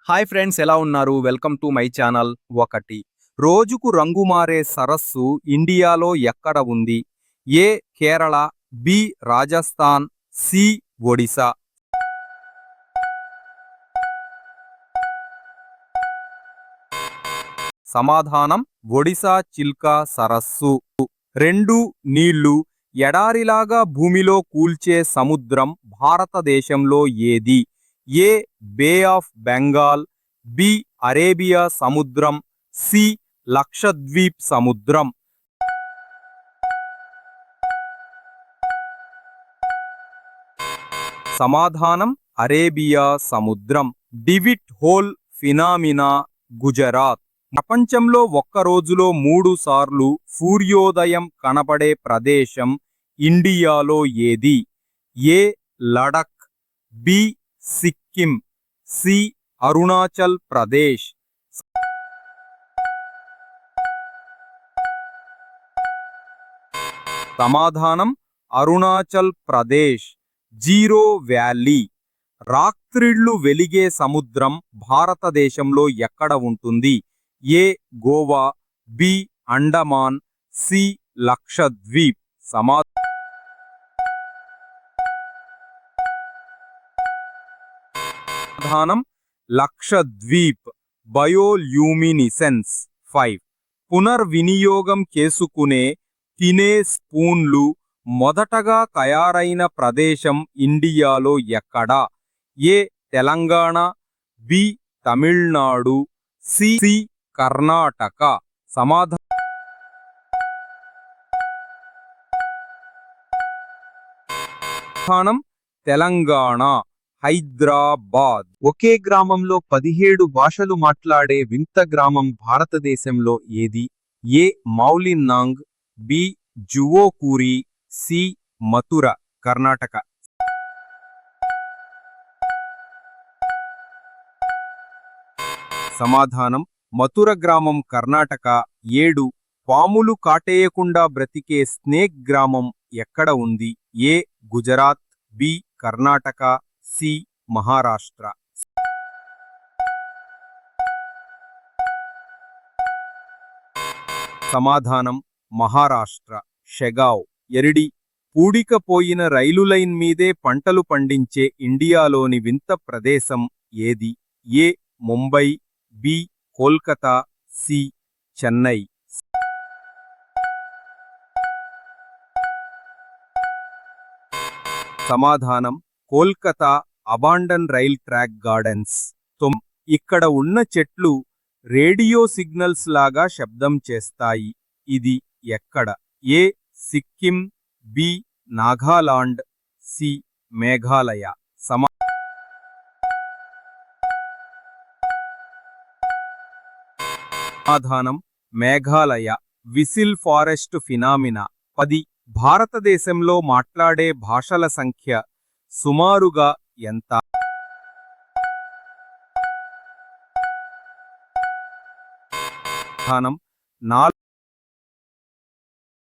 Hi friends, ఎలా ఉన్నారు? Welcome to my channel. ఒకటి రోజుకు రంగు మారే సరస్సు ఇండియాలో ఎక్కడ ఉంది? ఏ కేరళ, బి రాజస్థాన్, సి ఒడిశా. సమాధానం ఒడిశా చిల్కా సరస్సు. 2 నీళ్లు ఎడారిలాగా భూమిలో కూల్చే సముద్రం భారతదేశంలో ఏది? ఏ బే ఆఫ్ బెంగాల్, బి అరేబియా సముద్రం, సి లక్షద్వీప్ సముద్రం. సమాధానం అరేబియా సముద్రం. డివిట్ హోల్ ఫినామినా, గుజరాత్. ప్రపంచంలో ఒక్క రోజులో 3 సార్లు సూర్యోదయం కనపడే ప్రదేశం ఇండియాలో ఏది? A Ladakh, B Sikkim, C Arunachal Pradesh. సమాధానం అరుణాచల్ ప్రదేశ్. జీరో వ్యాలీ. రాత్రిళ్లు వెలిగే సముద్రం భారతదేశంలో ఎక్కడ ఉంటుంది? A Goa, B Andaman, C Lakshadweep. సమాధానం లక్షద్వీప్. బయోల్యూమినిసెన్స్. 5 పునర్వినియోగం చేసుకునే తినే స్పూన్లు మొదటగా తయారైన ప్రదేశం ఇండియాలో ఎక్కడ? ఏ తెలంగాణ, బి తమిళనాడు, సి కర్ణాటక. సమాధానం తెలంగాణ, హైదరాబాద్. ఒకే గ్రామంలో 17 భాషలు మాట్లాడే వింత గ్రామం భారతదేశంలో ఏది? ఏ మౌలినాంగ్, బి జువోకూరి, సి మథుర, కర్ణాటక. సమాధానం మథుర గ్రామం, కర్ణాటక. 7 పాములు కాటేయకుండా బ్రతికే స్నేక్ గ్రామం ఎక్కడ ఉంది? ఏ గుజరాత్, బి కర్ణాటక, సి మహారాష్ట్ర. సమాధానం మహారాష్ట్ర, షెగావ్. ఎరిడి పూడికపోయిన రైలు లైన్ మీదే పంటలు పండించే ఇండియాలోని వింత ప్రదేశం ఏది? ఏ ముంబై, బి కోల్కతా, సి చెన్నై. సమాధానం Kolkata, abandon rail track gardens. ఇక్కడ ఉన్న చెట్లు రేడియో సిగ్నల్స్ లాగా శబ్దం చేస్తాయి. ఇది ఎక్కడ? ఏ సిక్కిం, బి నాగాలాండ్, సి మేఘాలయ. సమాధానం మేఘాలయ. Whistle forest phenomena. 10 భారతదేశంలో మాట్లాడే భాషల సంఖ్య సుమారుగా ఎంత? సమాధానం 4.